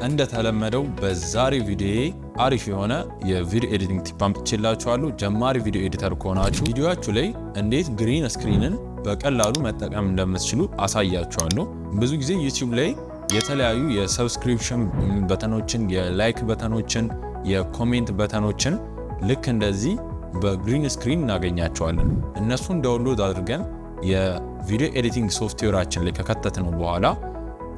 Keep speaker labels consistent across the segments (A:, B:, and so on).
A: እንደተለመደው በዛሬ ቪዲዮ አሪፍ የሆነ የቪዲዮ ኤዲቲንግ ቲፕ አምጥቼላችኋለሁ። ጀማሪ ቪዲዮ ኤዲተር ከሆናችሁ ቪዲዮአችሁ ላይ እንዴት ግሪን ስክሪንን በቀላሉ መጠቀም እንደምትችሉ አሳያችኋለሁ። ብዙ ጊዜ ዩቲዩብ ላይ የተለያዩ የሰብስክሪፕሽን በተኖችን፣ የላይክ በተኖችን፣ የኮሜንት በተኖችን ልክ እንደዚህ በግሪን ስክሪን እናገኛቸዋለን። እነሱን ዳውንሎድ አድርገን የቪዲዮ ኤዲቲንግ ሶፍትዌራችን ላይ ከከተትነው በኋላ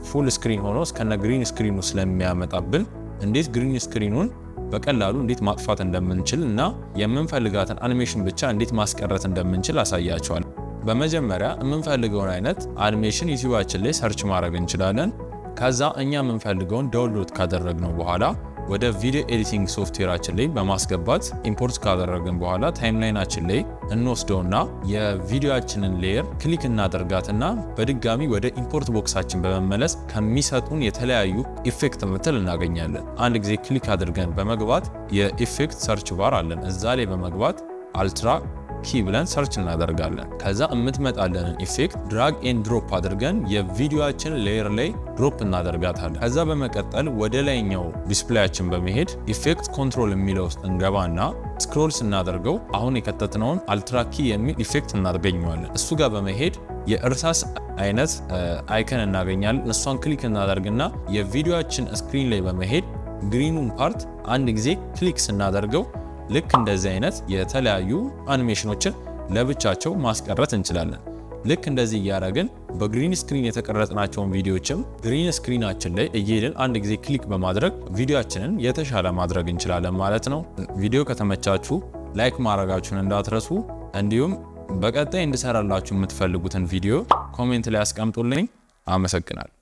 A: ፉል ስክሪን ሆኖ እስከነ ግሪን ስክሪኑ ስለሚያመጣብን እንዴት ግሪን ስክሪኑን በቀላሉ እንዴት ማጥፋት እንደምንችል እና የምንፈልጋትን አኒሜሽን ብቻ እንዴት ማስቀረት እንደምንችል አሳያችኋለሁ። በመጀመሪያ የምንፈልገውን አይነት አኒሜሽን ዩቲዩባችን ላይ ሰርች ማድረግ እንችላለን። ከዛ እኛ የምንፈልገውን ዳውንሎድ ካደረግነው በኋላ ወደ ቪዲዮ ኤዲቲንግ ሶፍትዌራችን ላይ በማስገባት ኢምፖርት ካደረግን በኋላ ታይምላይናችን ላይ እንወስደውና የቪዲዮአችንን ሌየር ክሊክ እናደርጋትና በድጋሚ ወደ ኢምፖርት ቦክሳችን በመመለስ ከሚሰጡን የተለያዩ ኢፌክት ምትል እናገኛለን። አንድ ጊዜ ክሊክ አድርገን በመግባት የኢፌክት ሰርች ባር አለን። እዛ ላይ በመግባት አልትራ ኪ ብለን ሰርች እናደርጋለን። ከዛ የምትመጣለንን ኢፌክት ድራግ ኤንድ ድሮፕ አድርገን የቪዲዮአችን ሌየር ላይ ድሮፕ እናደርጋታለን። ከዛ በመቀጠል ወደ ላይኛው ዲስፕሌያችን በመሄድ ኢፌክት ኮንትሮል የሚለው ውስጥ እንገባና ስክሮል ስናደርገው አሁን የከተትነውን አልትራ ኪ የሚል ኢፌክት እናገኘዋለን። እሱ ጋር በመሄድ የእርሳስ አይነት አይከን እናገኛለን። እሷን ክሊክ እናደርግና የቪዲዮአችን ስክሪን ላይ በመሄድ ግሪኑን ፓርት አንድ ጊዜ ክሊክ ስናደርገው ልክ እንደዚህ አይነት የተለያዩ አኒሜሽኖችን ለብቻቸው ማስቀረት እንችላለን። ልክ እንደዚህ እያደረግን በግሪን ስክሪን የተቀረጽናቸውን ቪዲዮዎችም ግሪን ስክሪናችን ላይ እየሄድን አንድ ጊዜ ክሊክ በማድረግ ቪዲዮአችንን የተሻለ ማድረግ እንችላለን ማለት ነው። ቪዲዮ ከተመቻችሁ ላይክ ማድረጋችሁን እንዳትረሱ። እንዲሁም በቀጣይ እንድሰራላችሁ የምትፈልጉትን ቪዲዮ ኮሜንት ላይ አስቀምጡልኝ። አመሰግናለሁ።